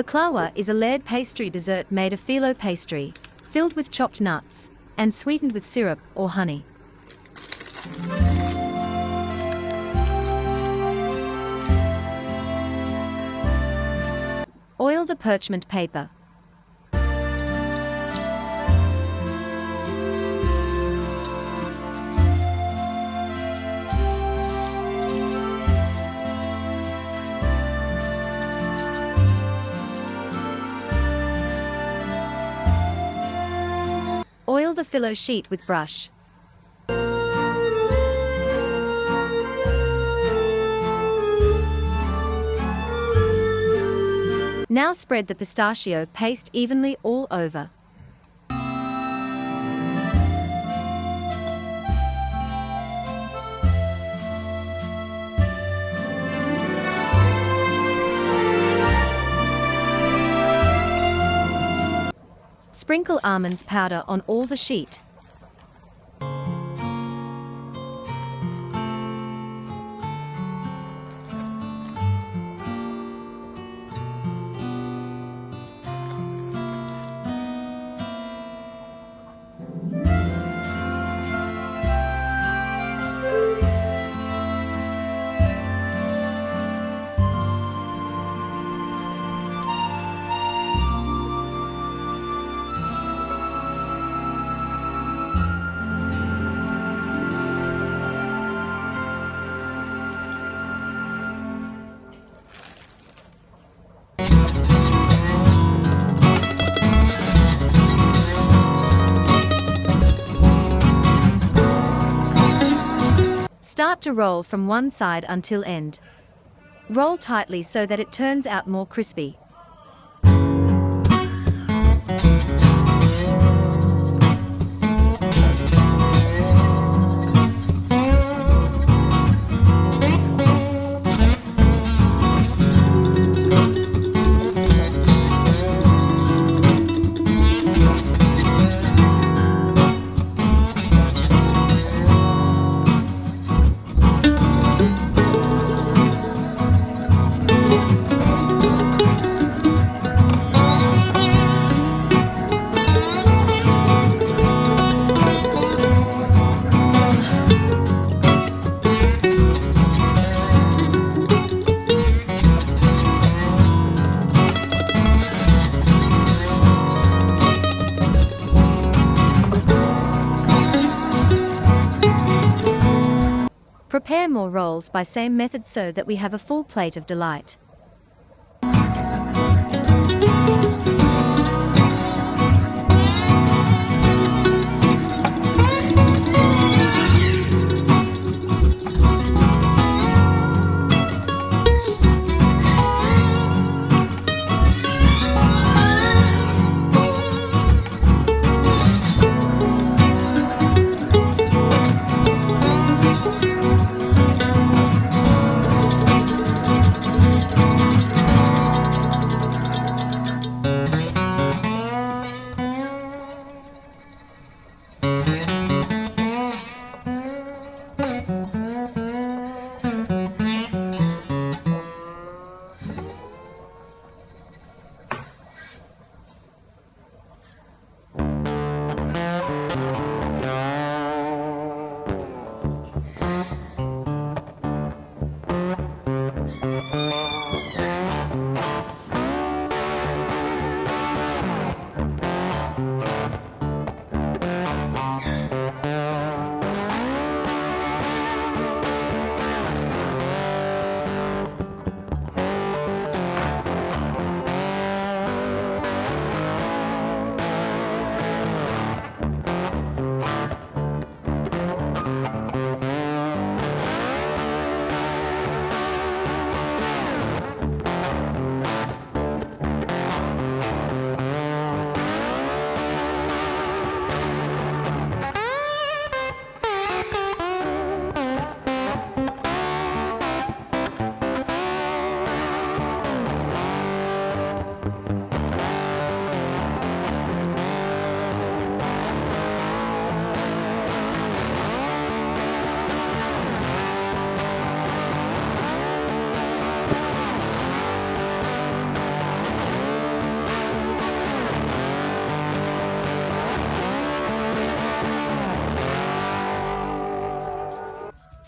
Baklawa is a layered pastry dessert made of phyllo pastry, filled with chopped nuts, and sweetened with syrup or honey. Oil the parchment paper. Oil the phyllo sheet with brush. Now spread the pistachio paste evenly all over. Sprinkle almonds powder on all the sheet. Start to roll from one side until end. Roll tightly so that it turns out more crispy. Prepare more rolls by same method so that we have a full plate of delight.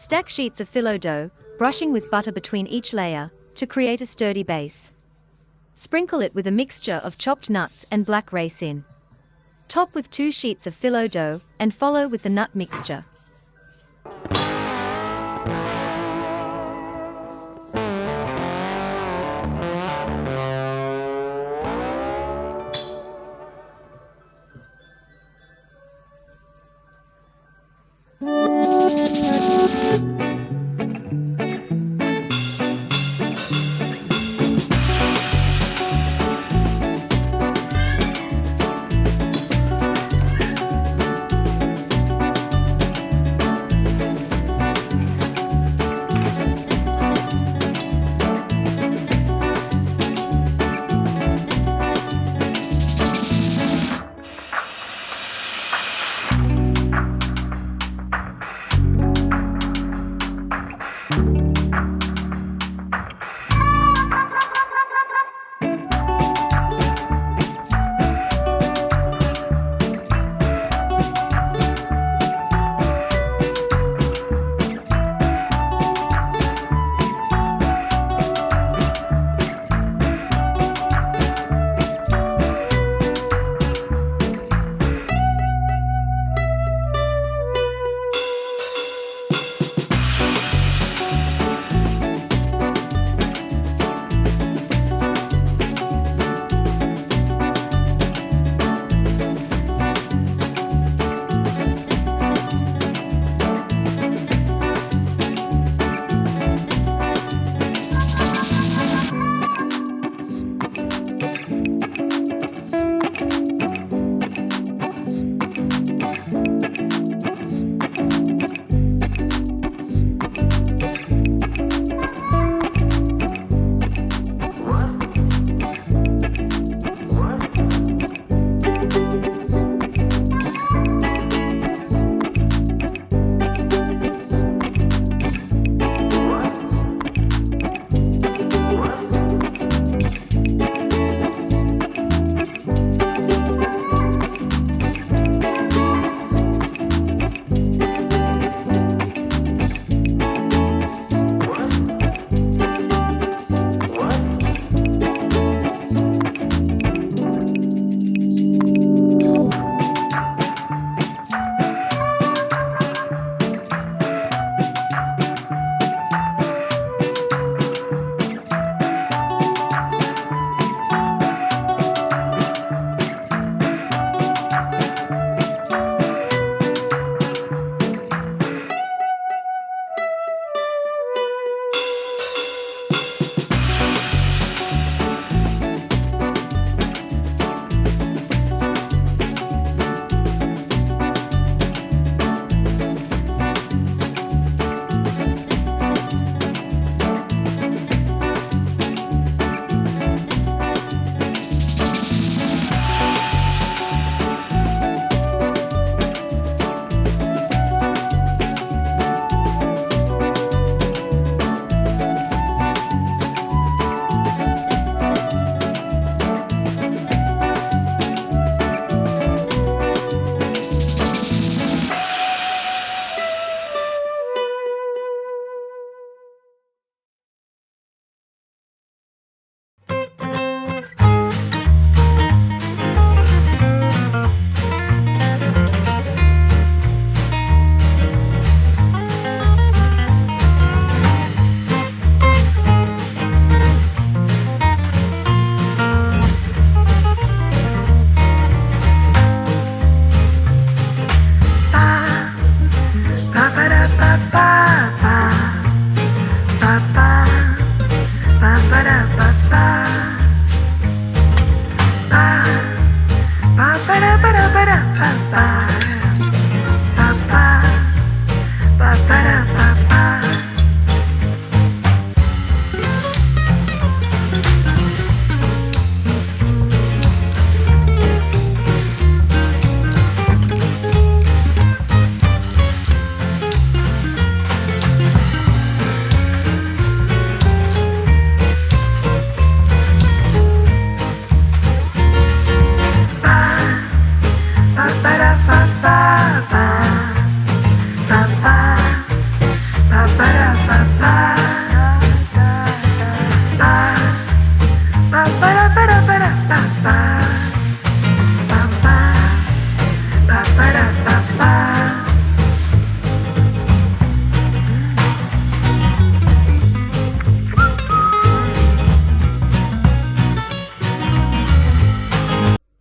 Stack sheets of phyllo dough, brushing with butter between each layer, to create a sturdy base. Sprinkle it with a mixture of chopped nuts and black raisin. Top with 2 sheets of phyllo dough, and follow with the nut mixture.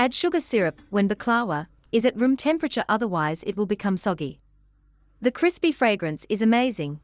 Add sugar syrup when baklawa is at room temperature, otherwise it will become soggy. The crispy fragrance is amazing.